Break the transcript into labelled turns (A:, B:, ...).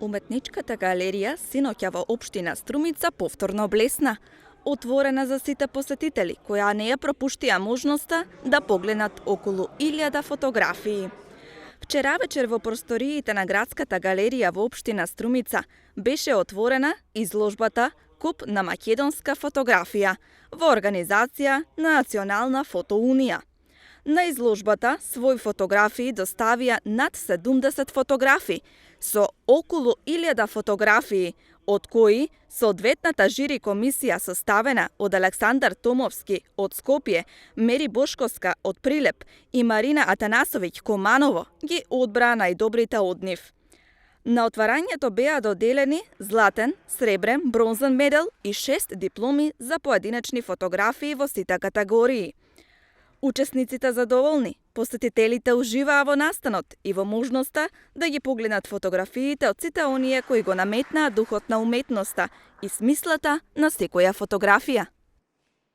A: Уметничката галерија синоќа во општина Струмица повторно блесна. Отворена за сите посетители, која не ја пропуштија можноста да погледнат околу 1000 фотографии. Вчера вечер во просториите на градската галерија во општина Струмица беше отворена изложбата Куп на македонска фотографија во организација на Национална фотоунија. На изложбата своји фотографии доставија над 70 фотографи со околу 1000 фотографии, од кои соодветната жири комисија составена од Александар Томовски од Скопје, Мери Бошковска од Прилеп и Марина Атанасовиќ Команово ги одбра најдобрите од нив. На отварањето беа доделени златен, сребрен, бронзен медал и 6 дипломи за поединечни фотографии во сите категории. Учесниците задоволни, посетителите уживаа во настанот и во можноста да ги погледнат фотографиите од сите оние кои го наметнаа духот на уметноста и смислата на секоја фотографија.